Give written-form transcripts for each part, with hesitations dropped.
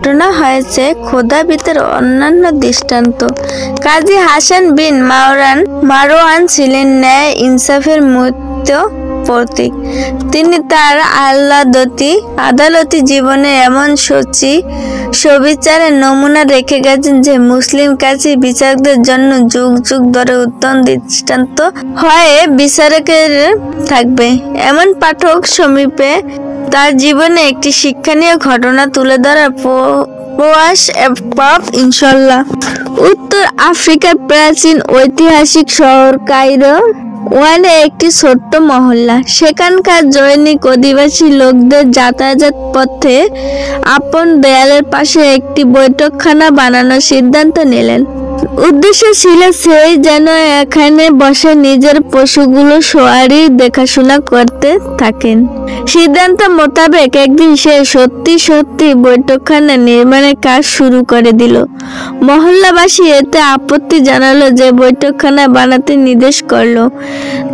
ঘটনা হয়েছে খোদাবিদের অন্যান্য দৃষ্টান্ত। কাজী হাসান বিন মারওয়ান ছিলেন ন্যায় ইনসাফের মূর্ত প্রতীক। তিনি তার আদালতি জীবনে এমন সুবিচারের নমুনা রেখে গেছেন যে মুসলিম কাজী বিচারকদের জন্য যুগ যুগ ধরে উত্তম দৃষ্টান্ত হয়ে বিচারকের থাকবে। এমন পাঠক সমীপে তার জীবনে একটি শিক্ষণীয় ঘটনা তুলে ধরার প্রয়াস ইনশাআল্লাহ। উত্তর আফ্রিকার প্রাচীন ঐতিহাসিক শহর কায়রো ওয়ানে একটি ছোট্ট মহল্লা। সেখানকার জনৈক অধিবাসী লোকদের যাতায়াত পথে আপন দেয়ালের পাশে একটি বৈঠকখানা বানানোর সিদ্ধান্ত নিলেন। উদ্দেশ্য ছিল সেই যেন এখানে বসে নিজের পশুগুলো সোয়ারি দেখাশোনা করতে থাকেন। সিদ্ধান্ত মোতাবেক একদিন সে সত্যি বৈঠকখানা নির্মাণের কাজ শুরু করে দিল। মহল্লাবাসী এতে আপত্তি জানালো যে বৈঠকখানা বানাতে নির্দেশ করলো।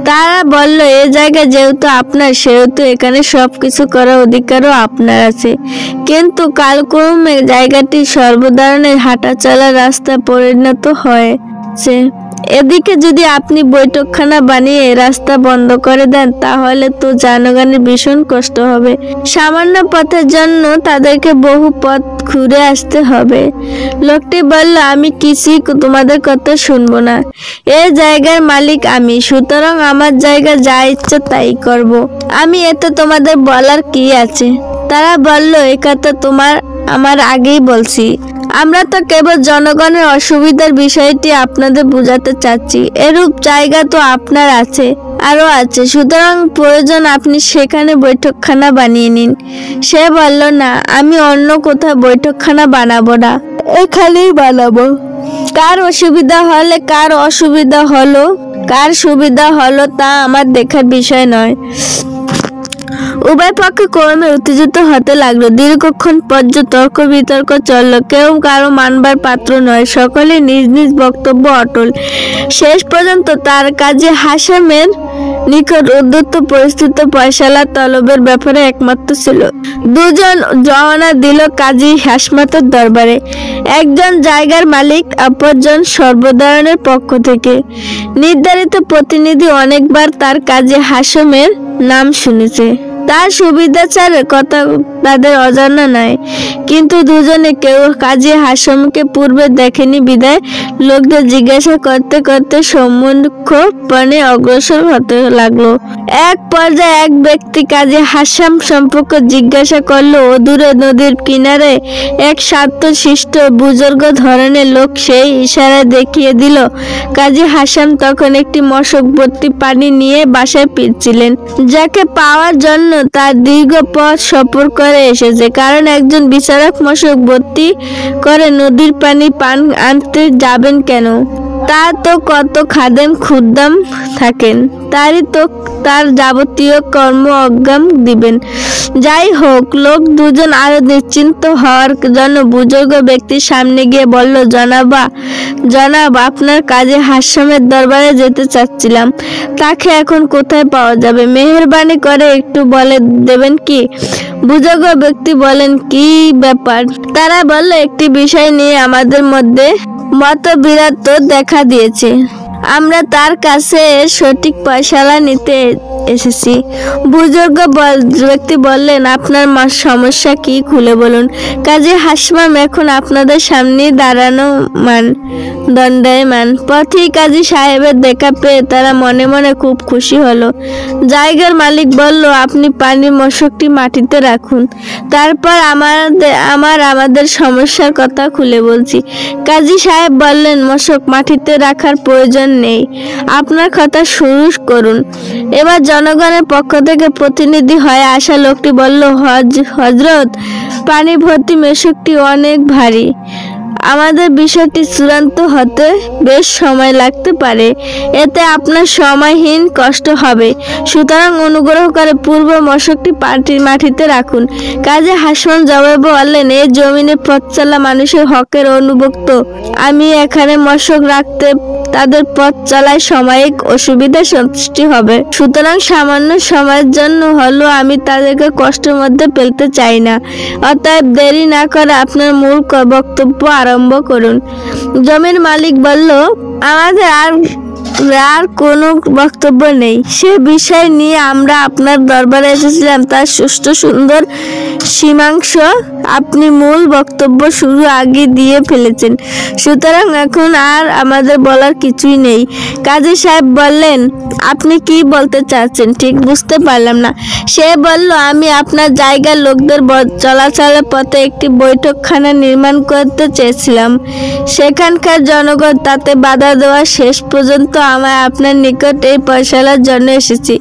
তারা বলল, এ জায়গা যেহেতু আপনার সেহেতু এখানে সবকিছু করার অধিকারও আপনার আছে। কিন্তু কালক্রমে জায়গাটি সর্বধরনের হাঁটা চলার রাস্তা পরিণত হয়েছে। এদিকে যদি আপনি বৈঠকখানা বানিয়ে রাস্তা বন্ধ করে দেন তাহলে তো জনগণের ভীষণ কষ্ট হবে। সামান্য পথের জন্য তাদেরকে বহু পথ ঘুরে আসতে হবে। লোকটি বলল, আমি কিছুই তোমাদের কথা শুনবো না। এই জায়গার মালিক আমি, সুতরাং আমার জায়গা যা ইচ্ছা তাই করব। আমি এতে তোমাদের বলার কি আছে? তারা বলল, এ কথা আমার আগেই বলছি। আমরা তো কেবল জনগণের অসুবিধার বিষয়টি আপনাদের বোঝাতে চাচ্ছি। এরূপ জায়গা তো আপনার আরো আছে, সুতরাং প্রয়োজন আপনি সেখানে বৈঠকখানা বানিয়ে নিন। সে বলল, না, আমি অন্য কোথাও বৈঠকখানা বানাবো না, এখানেই বানাবো। কার সুবিধা হলো তা আমার দেখার বিষয় নয়। উভয় পক্ষে ক্রমে উত্তেজিত হতে লাগলো। দীর্ঘক্ষণ পর্যন্ত তর্ক বিতর্ক চলল। কেউ কারো মানবার পাত্র নয়। সকলে নিজ নিজ বক্তব্য অটল। শেষ পর্যন্ত তার কাজী হাসামের নিকট উদ্ধত পরিস্থিতি ফয়সালা তলবের ব্যাপারে একমাত্র ছিল। দুজন রওনা দিল কাজী হাসমাতের দরবারে। একজন জায়গার মালিক, অপরজন সর্বধারণের পক্ষ থেকে। নির্ধারিত প্রতিনিধি অনেকবার তার কাজী হাসমের নাম শুনেছে। তার সুবিধাচারের কথা তাদের অজানা নয়, কিন্তু দুজনে কেউ কাজী হাসমকে পূর্বে দেখেনি বিদায় লোকদের জিজ্ঞাসা করতে করতে সম্মুখপানে অগ্রসর হতে লাগলো। এক পর্যায়ে এক ব্যক্তি কাজী হাসাম সম্পর্কে জিজ্ঞাসা করলো। অদূরে নদীর কিনারে এক শান্তশিষ্ট বুজুর্গ ধরনের লোক সেই ইশারায় দেখিয়ে দিল। কাজী হাসাম তখন একটি মশক ভর্তি পানি নিয়ে বাসায় ফিরছিলেন, যাকে পাওয়ার জন্য তার দীর্ঘ পথ সফর করে এসেছে। কারণ একজন বিচারক মশক ভর্তি করে নদীর পানি পান আনতে যাবেন কেন? তা তো কত খাদেম খুদ্দাম থাকেন, তারই তো তার যাবতীয় কর্ম অজ্ঞান দিবেন। যাই হোক, লোক দুজন আরো নিশ্চিন্ত হওয়ার জন্য বুজুর্গ ব্যক্তির সামনে গিয়ে বলল, জনাব, আপনার কাজী হাসামের দরবারে যেতে চাচ্ছিলাম। তাকে এখন কোথায় পাওয়া যাবে? মেহেরবানি করে একটু বলে দেবেন কি? বুজুর্গ ব্যক্তি বলেন, কি ব্যাপার? তারা বলল, একটি বিষয় নিয়ে আমাদের মধ্যে মতবিরোধ দেখা দিয়েছে। আমরা তার কাছে সঠিক ফয়সালা নিতে এসেছি। বুজুর্গ ব্যক্তি বললেন, আপনার সমস্যা কি খুলে বলুন। কাজী হাসমাম এখন আপনাদের সামনে দণ্ডায়মান। পথেই কাজী সাহেবের দেখা পেয়ে তারা মনে মনে খুব খুশি হলো। জায়গার মালিক বলল, আপনি পানির মশকটি মাটিতে রাখুন, তারপর আমাদের সমস্যার কথা খুলে বলছি। কাজী সাহেব বললেন, মশক মাটিতে রাখার প্রয়োজন নেই, আপনার কথা শুরু করুন। এবার জনগণের পক্ষ থেকে প্রতিনিধি হয়ে আসা লোকটি বলল, হযরত, পানি ভর্তি মশকটি অনেক ভারী, আমাদের বিষয়টি চূড়ান্ত হতে বেশ সময় লাগতে পারে, এতে আপনার সময়হীন কষ্ট হবে। সুতরাং অনুগ্রহ করে পূর্ব মশকটি মাটিতে রাখুন। কাজী হাসমান জবাবে বললেন, এই জমিনে পথ চলা মানুষের হকের অনুভুক্ত। আমি এখানে মশক রাখতে তাদের পথ চলায় সাময়িক অসুবিধা সৃষ্টি হবে। সুতরাং সামান্য সময়ের জন্য হলেও আমি তাদেরকে কষ্টের মধ্যে ফেলতে চাই না। অতএব দেরি না করে আপনার মূল বক্তব্য আরম্ভ করুন। জমির মালিক বলল, আমাদের আর কোনো বক্তব্য নেই। সে বিষয় নিয়ে আমরা আপনার দরবারে এসেছিলাম তার সুষ্ঠু সুন্দর সীমাংশ আপনি মূল বক্তব্য শুরু আগে দিয়ে ফেলেছেন। সুতরাং এখন আর আমাদের বলার কিছুই নেই। কাজী সাহেব বললেন, আপনি কি বলতে চাচ্ছেন ঠিক বুঝতে পারলাম না। সে বলল, আমি আপনার জায়গার লোকদের চলাচলের পথে একটি বৈঠকখানা নির্মাণ করতে চেয়েছিলাম। সেখানকার জনগণ তাতে বাধা দেওয়া শেষ পর্যন্ত আমার আপনার নিকট এই ফয়সালার জন্য এসেছি।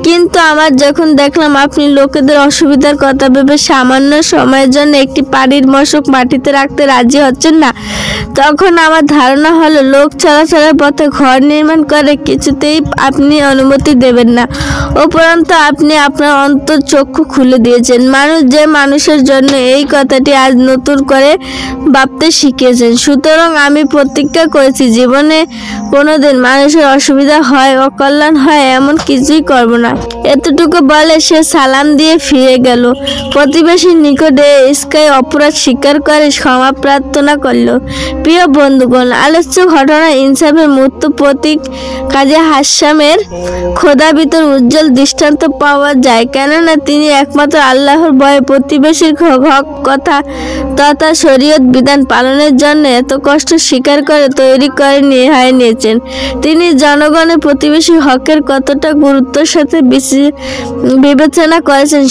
কিন্তু আমার যখন দেখলাম আপনি লোকেদের অসুবিধার কথা ভেবে সামান্য সময়ের জন্য একটি পানির মশক মাটিতে রাখতে রাজি হচ্ছেন না, তখন আমার ধারণা হলো লোক চলাচলের পথে ঘর নির্মাণ করে কিছুতেই আপনি অনুমতি দেবেন না। উপরন্তু আপনি আপনার অন্তর চক্ষু খুলে দিয়েছেন। মানুষ যে মানুষের জন্য এই কথাটি আজ নতুন করে ভাবতে শিখিয়েছেন। সুতরাং আমি প্রতিজ্ঞা করেছি জীবনে কোনোদিন মানুষের অসুবিধা হয়, অকল্যাণ হয় এমন কিছুই করব না। এতটুকু বলে সে সালাম দিয়ে ফিরে গেল। প্রতিবেশীর নিকটে স্কাই অপরাধ স্বীকার করে ক্ষমা প্রার্থনা করল। প্রিয় বন্ধুগণ, আলোচ্য ঘটনা ইনসাফের মূর্ত প্রতীক কাজী হাসামের খোদা ভিতর উজ্জ্বল দৃষ্টান্ত পাওয়া যায়। কেননা তিনি একমাত্র আল্লাহর ভয়ে প্রতিবেশীর হক কথা তথা শরীয়ত বিধান পালনের জন্য এত কষ্ট স্বীকার করে তৈরি করে নিয়েছেন। তিনি জনগণের প্রতিবেশী হকের কতটা গুরুত্বের সাথে বিবেচনা করেছেন।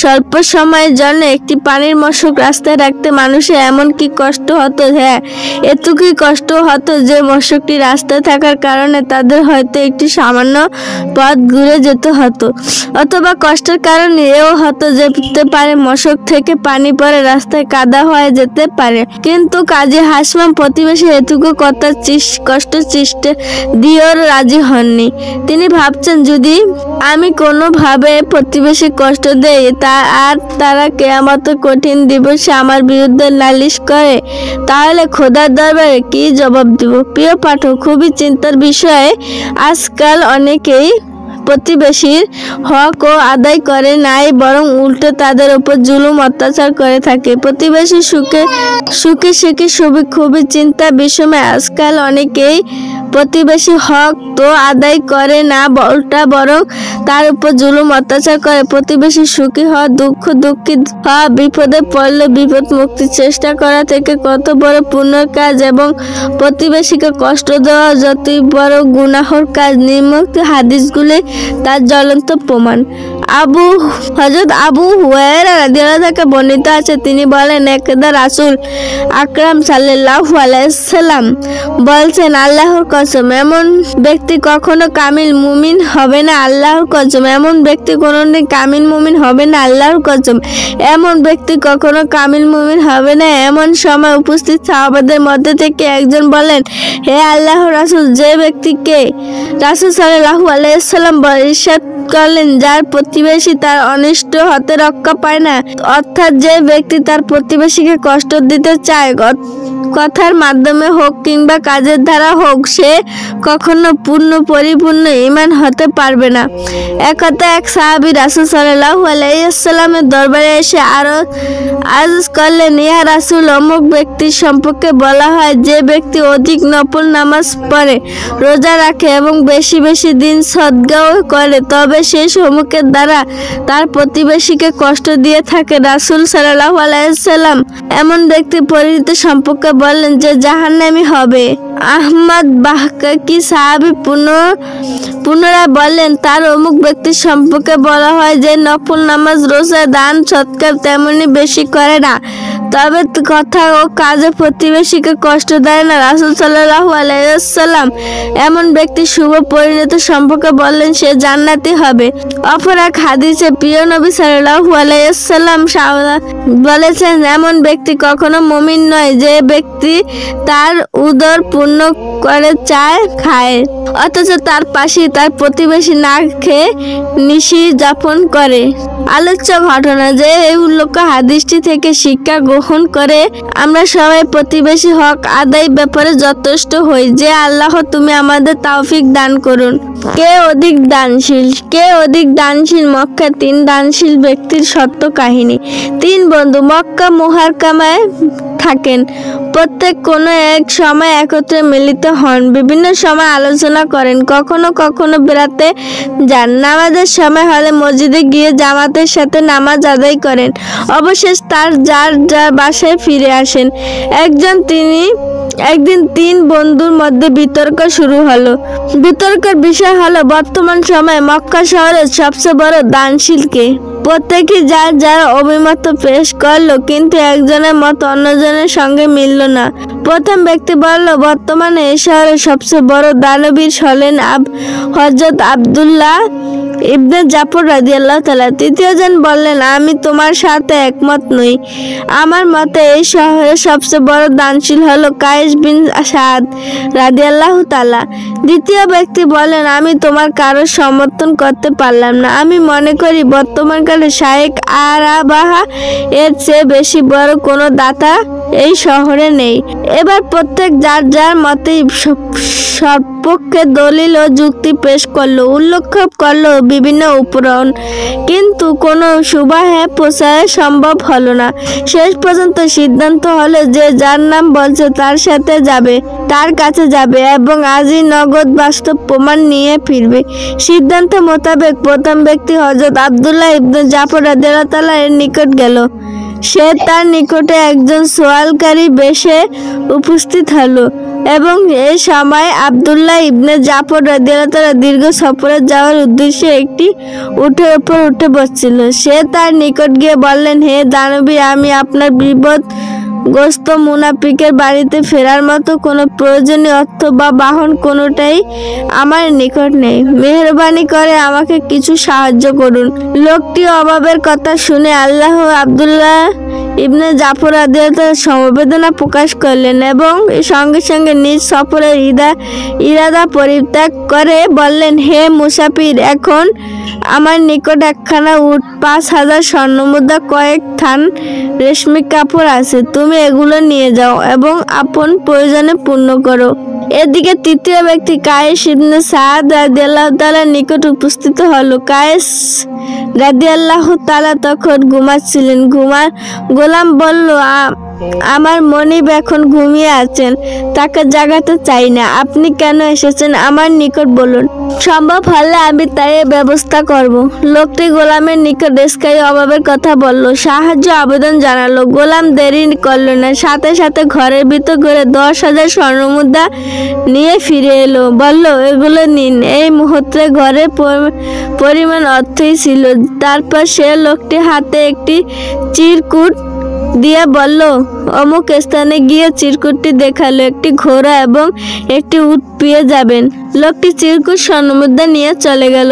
স্বল্প সময়ের জন্য একটি পানির মশক রাস্তায় রাখতে মানুষের এমন কি কষ্ট হতো, হ্যাঁ এতটুকুই কষ্ট হতো যে মশকটি রাস্তায় থাকার কারণে তাদের হয়তো একটি সামান্য পথ ঘুরে যেতে হতো, অথবা কষ্টের কারণে এও হতো যেতে পারে মশক থেকে পানি পরে রাস্তায় কাদা হয়ে যেতে পারে। কিন্তু কাজী হাসমাম প্রতিবেশী এটুকু কষ্ট সৃষ্টি দিয়েও রাজি হননি। তিনি ভাবছেন, যদি আমি কোনোভাবে প্রতিবেশী কষ্ট দেই আর তারা কিয়ামতের কঠিন দিবসে আমার বিরুদ্ধে নালিশ করে, তাহলে খোদার দরবারে কি জবাব দিব? প্রিয় পাঠক, খুবই চিন্তার বিষয়। আজকাল অনেকেই প্রতিবেশীর হক ও আদায় করে নাই, বরং উল্টে তাদের উপর জুলুম অত্যাচার করে থাকে। প্রতিবেশী সুখে খুবই চিন্তা বিষয়। আজকাল অনেকেই প্রতিবেশী হক তো আদায় করে না, উল্টা বরং তার উপর জুলুম অত্যাচার করে। প্রতিবেশী সুখী হওয়া, দুঃখী হওয়া, বিপদে পড়লে বিপদ মুক্তির চেষ্টা করা থেকে কত বড় পুণ্যের কাজ, এবং প্রতিবেশীকে কষ্ট দেওয়া যতই বড় গুনাহর কাজ। নিম্নোক্ত হাদিসগুলি তার জ্বলন্ত প্রমাণ। হযরত আবু হুরায়রা রাদিয়াল্লাহু থেকে বর্ণিত আছে, তিনি বলেন, একদা রাসূল আকরাম সাল্লাল্লাহু আলাইহি ওয়াসাল্লাম বলছেন, আল্লাহর কসম এমন ব্যক্তি কখনো কামিল মুমিন হবে না। আল্লাহর কসম এমন ব্যক্তি কোনোদিন কামিল মুমিন হবে না। আল্লাহর কসম এমন ব্যক্তি কখনো কামিল মুমিন হবে না। এমন সময় উপস্থিত সাহাবাদের মধ্যে থেকে একজন বলেন, হে আল্লাহর রাসূল, যে ব্যক্তিকে রাসূল সাল্লাল্লাহু আলাইহি ওয়াসাল্লাম ইরশাদ করলেন, যার প্রতিবেশী তার অনিষ্ট হতে রক্ষা পায় না, অর্থাৎ যে ব্যক্তি তার প্রতিবেশীকে কষ্ট দিতে চায়, কথার মাধ্যমে হোক কিংবা কাজের দ্বারা হোক, সে কখনো পরিপূর্ণ ঈমান হতে পারবে না। একথা এক সাহাবী রাসূল সাল্লাল্লাহু আলাইহি ওয়াসাল্লামের দরবারে এসে আরজ করলেন, ইয়া রাসূল, অমুক ব্যক্তির সম্পর্কে বলা হয়, যে ব্যক্তি অধিক নফল নামাজ পড়ে, রোজা রাখে এবং বেশি বেশি দিন সদকাও করে, তবে সেই সম্মুখের দ্বারা তার প্রতিবেশীকে কষ্ট দিয়ে থাকে। রাসূল সাল্লাল্লাহু আলাইহি ওয়াসাল্লাম এমন ব্যক্তি পরিচিত সম্পর্কে বললেন যে জাহান্নামী হবে। আহমদ বাহকাকি সাহাবী পুনরায় বললেন, তার অমুক ব্যক্তির সম্পর্কে বলা হয় যে নফল নামাজ, রোজা, দান, সৎকার তেমনি বেশি করে না, তবে কথা ও কাজে প্রতিবেশীকে কষ্ট দেয় না। রাসূল সাল্লাল্লাহু আলাইহি ওয়াসাল্লাম এমন ব্যক্তি শুভ পরিণত সম্পর্কে বললেন সে জান্নাতি হবে। অপর এক হাদিসে প্রিয় নবী সাল্লাল্লাহু আলাইহি ওয়াসাল্লাম বলেছেন, এমন ব্যক্তি কখনো মুমিন নয় যে ব্যক্তি তার উদর পূর্ণ করে চায় খায়, অথচ তার পাশে তার প্রতিবেশী না খেয়ে নিশি যাপন করে। আলোচ্য ঘটনা যে এই উল্লেখ হাদিসটি থেকে শিক্ষা গ্রহণ করে আমরা সবাই প্রতিবেশী হক আদায় ব্যাপারে যথেষ্ট হই। যে আল্লাহ তুমি আমাদের তৌফিক দান করুন। কে অধিক দানশীল? কে অধিক দানশীল? মক্কা 3 দানশীল ব্যক্তির সত্য কাহিনী। 3 বন্ধু মক্কা মুহাররমায় থাকেন। প্রত্যেক কোনো এক সময় একত্রে মিলিত হন, বিভিন্ন সময় আলোচনা করেন, কখনো কখনো বেড়াতে যান। নামাজের সময় হলে মসজিদে গিয়ে জামাতের সাথে নামাজ আদায় করেন। অবশেষ তার যার যার বাসায় ফিরে আসেন। একদিন 3 বন্ধুর মধ্যে বিতর্ক শুরু হলো। বিতর্কের বিষয় হলো বর্তমান সময়ে মক্কা শহরের সবচেয়ে বড় দানশীল কে। প্রত্যেকে যার অভিমত পেশ করলো, কিন্তু একজনের মত অন্যজনের সঙ্গে মিলল না। প্রথম ব্যক্তি বলল, বর্তমানে এই শহরের সবচেয়ে বড় দানবীর হলেন হযরত আব্দুল্লাহ ইবনে জাফর রাদিয়াল্লাহু তাআলা। তৃতীয়জন বললেন, আমি তোমার সাথে একমত নই। আমার মতে এই শহরের সবচেয়ে বড় দানশীল হলো কায়েস বিন সাদ রাদিয়াল্লাহু তাআলা। দ্বিতীয় ব্যক্তি বলেন, আমি তোমার কারো সমর্থন করতে পারলাম না। আমি মনে করি বর্তমানকালে শায়েখ আরাবাহা এর চেয়ে বেশি বড় কোনো দাতা এই শহরে নেই। এবার প্রত্যেক যার যার মতে সপক্ষে দলিল ও যুক্তি পেশ করলো, উল্লেখ করলো বিভিন্ন উপকরণ, কিন্তু কোনো সুবাহে পৌঁছানো সম্ভব হলো না। শেষ পর্যন্ত সিদ্ধান্ত হলো যে যার নাম বলছে তার কাছে যাবে এবং আজই নগদ বাস্তব প্রমাণ নিয়ে ফিরবে। সিদ্ধান্ত মোতাবেক প্রথম ব্যক্তি হযরত আব্দুল্লাহ ইবনে জাফর রাদিয়াল্লাহু তাআলা এর নিকট গেল। সে তার নিকটে একজন সোয়ালকারী বেশে উপস্থিত হলো এবং এই সময় আব্দুল্লাহ ইবনে জাফর রাদিয়াল্লাহু তাআলা দীর্ঘ সফরে যাওয়ার উদ্দেশ্যে একটি উটের উপর উঠে বসছিল। সে তার নিকট গিয়ে বললেন, হে দানবী, আমি আপনার বিপদগ্রস্ত মুনাফিকের বাড়িতে ফেরার মতো কোনো প্রয়োজনীয় অর্থ বা বাহন কোনোটাই আমার নিকট নেই। মেহেরবানি করে আমাকে কিছু সাহায্য করুন। লোকটি অভাবের কথা শুনে আব্দুল্লাহ ইবনে জাফর রাদিয়াল্লাহু তাআলা সমবেদনা প্রকাশ করলেন এবং সঙ্গে সঙ্গে নিজ সফরের ইরাদা পরিত্যাগ করে বললেন, হে মুসাফির, এখন আমার নিকট একখানা উট, 5000 স্বর্ণমুদ্রা, কয়েক থান রেশমি কাপড় আছে। তুমি এগুলো নিয়ে যাও এবং আপন প্রয়োজনে পূর্ণ করো। এদিকে তৃতীয় ব্যক্তি কায়েস ইবনে সাদ রাদিয়াল্লাহু তাআলার নিকট উপস্থিত হলো। কায়েস রাদিয়াল্লাহু তাআলা তখন ঘুমাচ্ছিলেন। গোলাম বলল, আমার মনিব এখন ঘুমিয়ে আছেন, তাকে জাগাতে চাই না। আপনি কেন এসেছেন আমার নিকট বলুন, সম্ভব হলে আমি তাই ব্যবস্থা করব। লোকটি গোলামের নিকট স্থায়ী অভাবের কথা বলল, সাহায্য আবেদন জানালো। গোলাম দেরি করল না, সাথে সাথে ঘরের ভিতর করে 10,000 স্বর্ণমুদ্রা নিয়ে ফিরে এলো। বলল, এগুলো নিন। এই মুহূর্তে ঘরে পরিমাণ অর্থই ছিল। তারপর সে লোকটি হাতে একটি চিরকুট দিয়ে বলল, অমুক স্থানে গিয়ে চিরকুটটি দেখালো। একটি ঘোড়া এবং একটি উট পেয়ে যাবেন। লোকটি চিরকুট স্বর্ণমুদ্রা নিয়ে চলে গেল।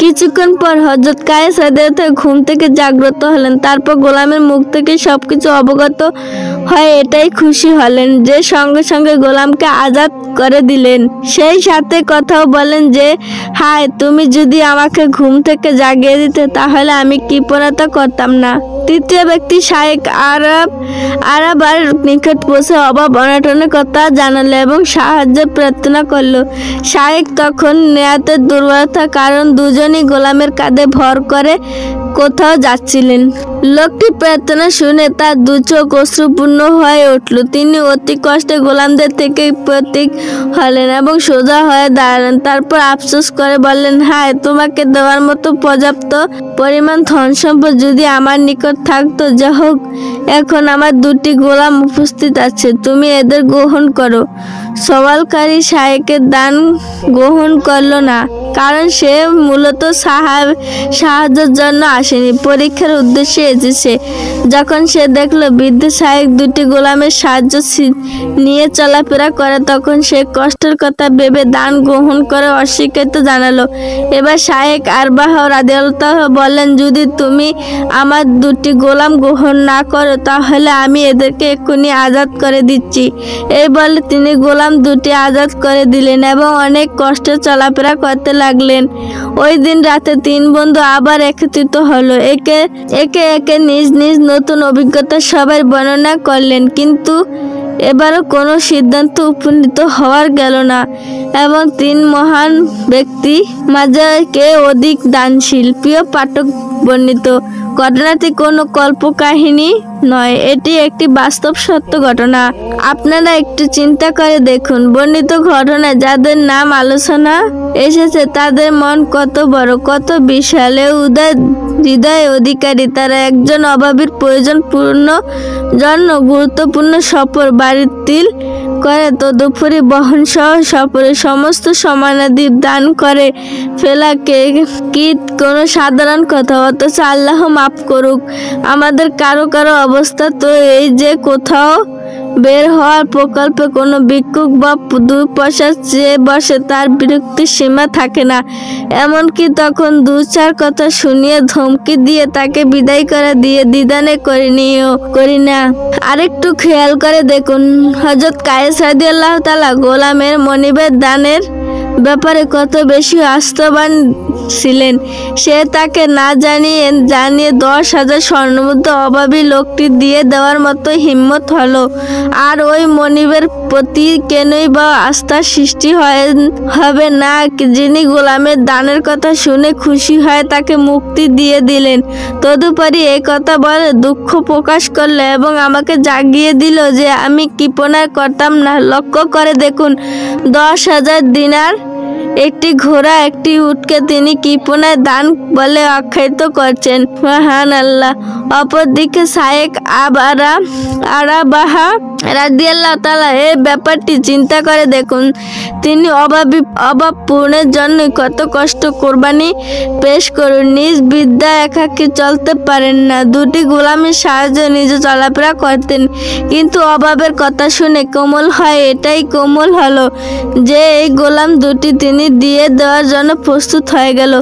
কিছুক্ষণ পর হযরত কায়েস রাদিয়াল্লাহু তাআলা ঘুম থেকে জাগ্রত হলেন। তারপর গোলামের মুখ থেকে সবকিছু অবগত হয়ে এটাই খুশি হলেন যে সঙ্গে সঙ্গে গোলামকে আজাদ করে দিলেন। সেই সাথে কথাও বলেন যে, হায়, তুমি যদি আমাকে ঘুম থেকে জাগিয়ে দিতে তাহলে আমি কৃপণতা করতাম না। তৃতীয় ব্যক্তি শায়েখ আরাবার নিকট পৌঁছে অভাব অনটনের কথা জানালো এবং সাহায্য প্রার্থনা করলো। শায়েখ তখন নেয়াতের দুর্বলতার কারণ দুজনই গোলামের কাঁধে ভর করে কোথাও যাচ্ছিলেন। লোকটি প্রার্থনা শুনে তার 2 চোখ অশ্রুপূর্ণ হয়ে উঠল। তিনি অতি কষ্টে গোলামদের থেকে প্রতীক হলেন এবং সোজা হয়ে দাঁড়ালেন। তারপর আফসোস করে বললেন, হায়, তোমাকে দেওয়ার মতো পর্যাপ্ত পরিমাণ ধন সম্পদ যদি আমার নিকট থাকতো। যা হোক, এখন আমার 2টি গোলাম উপস্থিত আছে, তুমি এদের গ্রহণ করো। সওয়ালকারী শায়েখের দান গ্রহণ করল না, কারণ সে মূলত সাহায্যের জন্য আসেনি, পরীক্ষার উদ্দেশ্যে এসেছে। যখন সে দেখলো বৃদ্ধ শায়েখ দুটি গোলামের সাহায্য নিয়ে চলাফেরা করে, তখন সে কষ্টের কথা ভেবে দান গ্রহণ করে অস্বীকৃতি জানালো। এবার শায়েখ আরবাহ রাদিয়াল্লাহু বললেন, যদি তুমি আমার দুটি গোলাম গ্রহণ না করো তাহলে আমি এদেরকে এক্ষুনি আজাদ করে দিচ্ছি। এই বলে তিনি গোলাম দুটি আজাদ করে দিলেন এবং অনেক কষ্টে চলাফেরা করতে লাগলেন। ওই দিন রাতে তিন বন্ধু আবার একত্রিত হলো। একে একে নিজ নিজ নতুন অভিজ্ঞতা সবাই বর্ণনা করলেন, কিন্তু এবারও কোনো সিদ্ধান্ত উপনীত হওয়ার গেল না এবং তিন মহান ব্যক্তি মাঝে কে অধিক দানশীল। প্রিয় পাঠক, বর্ণিত ঘটনাটি কোনো কল্পকাহিনী নয়, এটি একটি বাস্তব সত্য ঘটনা। আপনারা একটু চিন্তা করে দেখুন, বর্ণিত ঘটনায় যাদের নাম আলোচনা এসেছে তাদের মন কত বড়, কত বিশাল ও হৃদয় অধিকারী। তারা একজন অভাবীর প্রয়োজন পূর্ণ জন্য গুরুত্বপূর্ণ সফর বাতিল করে তদুপরি বহন সহ সফরের সমস্ত সমানাদি দান করে ফেলাকে কি কোনো সাধারণ কথা? অথচ আল্লাহ মাফ করুক, আমাদের কারো কারো অবস্থা তো এই যে কোথাও বের হওয়ার প্রকল্পে কোনো ভিক্ষুক বা দুই পয়সা চেয়ে বসে, তার বিরক্তির সীমা থাকে না। এমনকি তখন দু চার কথা শুনিয়ে ধমকি দিয়ে তাকে বিদায় করে দিয়ে দ্বিধানে করি না। আরেকটু খেয়াল করে দেখুন, হযরত কায়েস রাদিয়াল্লাহু তাআলা গোলামের মনিবের দানের ব্যাপারে কত বেশি আস্থাবান ছিলেন। সে তাকে না জানিয়ে 10,000 স্বর্ণমুদ্রা অভাবী লোকটি দিয়ে দেওয়ার মতো হিম্মত হলো। আর ওই মনিবের প্রতি কেনই বা আস্থার সৃষ্টি হবে না, যিনি গোলামের দানের কথা শুনে খুশি হয়ে তাকে মুক্তি দিয়ে দিলেন। তদুপরি এই কথা বলে দুঃখ প্রকাশ করলো এবং আমাকে জাগিয়ে দিল যে আমি কৃপণায় করতাম না। লক্ষ্য করে দেখুন, 10,000 দিনার, একটি ঘোড়া, একটি উটকে তিনি কৃপণায় দান বলে আখ্যায়িত করছেন। মহান আল্লাহ। অপরদিকে শায়েখ আরাবাহ রাদিয়াল্লাহু তাআলা এই ব্যাপারটি চিন্তা করে দেখুন, তিনি অভাব পূরণের জন্য কত কষ্ট কোরবানি পেশ করুন। নিজ বিদ্যা একাকী চলতে পারেন না, দুটি গোলামের সাহায্যে নিজে চলাফেরা করতেন, কিন্তু অভাবের কথা শুনে কোমল হয় এটাই কোমল হলো যে এই গোলাম দুটি তিনি দিয়ে দেওয়ার জন্য প্রস্তুত হয়ে গেল।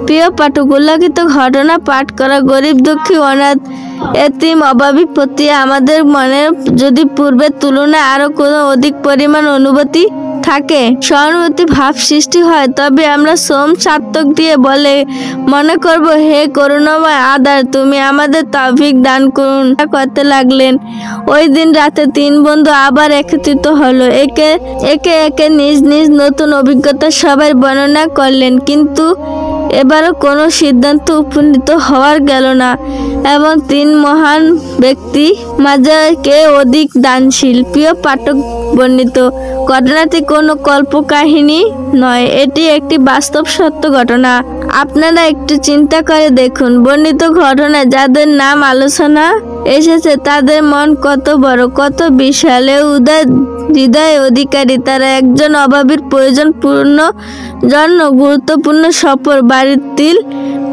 প্রিয় পাঠক, উল্লেখিত ঘটনা পাঠ করা গরিব, দুঃখী, অনাথ, এতিম, অভাবী প্রতি আমাদের মনে যদি পূর্বের তুলনায় আরো কোনো অধিক পরিমাণ অনুভূতি থাকে, সহানুভূতি ভাব সৃষ্টি হয়, তবে আমরা সার্থক দিয়ে মনে করব, হে করুণাময় আধার, তুমি আমাদের তৌফিক দান করুন। করতে লাগলেন। ওই দিন রাতে তিন বন্ধু আবার একত্রিত হলো। একে একে নিজ নিজ নতুন অভিজ্ঞতা সবাই বর্ণনা করলেন, কিন্তু এবারও কোনো সিদ্ধান্ত উপনীত হওয়ার গেল না এবং তিন মহান ব্যক্তি মাঝে কে অধিক দানশীল। প্রিয় পাঠক, বর্ণিত ঘটনাটি কোনো কল্পকাহিনী নয়, এটি একটি বাস্তব সত্য ঘটনা। আপনারা একটু চিন্তা করে দেখুন, বর্ণিত ঘটনায় যাদের নাম আলোচনা এসেছে তাদের মন কত বড়, কত বিশাল ও হৃদয় অধিকারী। তারা একজন অভাবীর প্রয়োজন পূর্ণ জন্য গুরুত্বপূর্ণ সফর বাতিল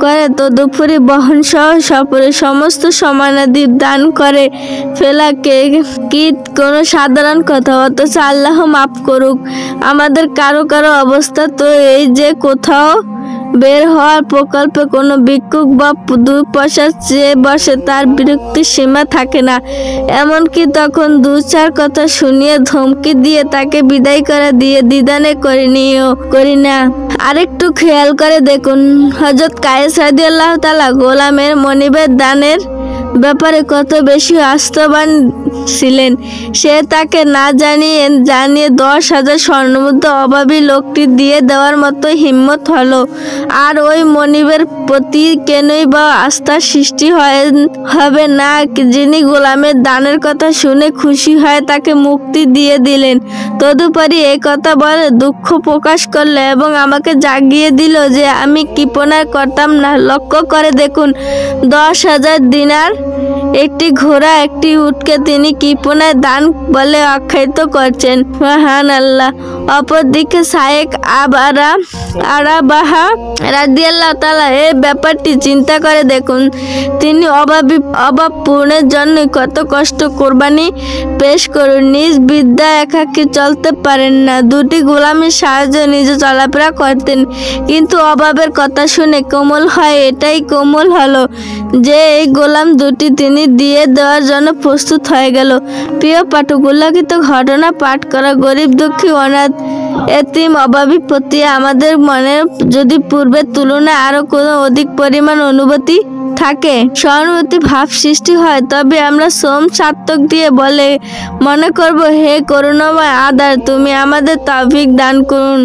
করে তদুপরি বহন সহ সফরের সমস্ত সমানাদি দান করে ফেলাকে কি কোনো সাধারণ কথা? অথচ আল্লাহ মাফ করুক, আমাদের কারো কারো অবস্থা তো এই যে কোথাও বের হওয়ার প্রকল্পে কোনো ভিক্ষুক বা দুই পয়সা চেয়ে বসে, তার বিরক্তির সীমা থাকে না। এমনকি তখন দু চার কথা শুনিয়ে ধমকি দিয়ে তাকে বিদায় করে দিয়ে দ্বিধানে করি না। আরেকটু খেয়াল করে দেখুন, হযরত কায়েস রাদিয়াল্লাহু তাআলা গোলামের মনিবের দানের ব্যাপারে কত বেশি আস্থাবান ছিলেন। সে তাকে না জানিয়ে 10,000 স্বর্ণমুদ্রা অভাবী লোকটি দিয়ে দেওয়ার মতো হিম্মত হলো। আর ওই মনিবের প্রতি কেনই বা আস্থার সৃষ্টি হবে না, যিনি গোলামের দানের কথা শুনে খুশি হয়ে তাকে মুক্তি দিয়ে দিলেন। তদুপরি এই কথা বলে দুঃখ প্রকাশ করলো এবং আমাকে জাগিয়ে দিল যে আমি কৃপণায় করতাম না। লক্ষ্য করে দেখুন, 10,000 দিনার, একটি ঘোড়া একটি উটকে তিনি কৃপণায় দান বলে আখ্যায়িত করছেন। মহান আল্লাহ। অপরদিকে শায়েখ আরাবাহা রাদিয়াল্লাহু তাআলা এই ব্যাপারটি চিন্তা করে দেখুন, তিনি অভাব পূরণের জন্য কত কষ্ট কোরবানি পেশ করুন। নিজ বিদ্যা একাকী চলতে পারেন না, দুটি গোলামের সাহায্যে নিজে চলাফেরা করতেন, কিন্তু অভাবের কথা শুনে কোমল হয় এটাই কোমল হলো যে এই গোলাম দুটি তিনি দিয়ে দেওয়ার জন্য প্রস্তুত হয়ে গেল। প্রিয় পাঠক, উল্লেখিত ঘটনা পাঠ করা গরিব দুঃখী অনাথ এতিম অভাবী প্রতি আমাদের মনে যদি পূর্বের তুলনায় আরো কোনো অধিক পরিমাণ অনুভূতি থাকে, সহানুভূতি ভাব সৃষ্টি হয়, তবে আমরা শ্রম সার্থক দিয়ে বলে মনে করব, হে করুণাময় আধার, তুমি আমাদের তৌফিক দান করুন।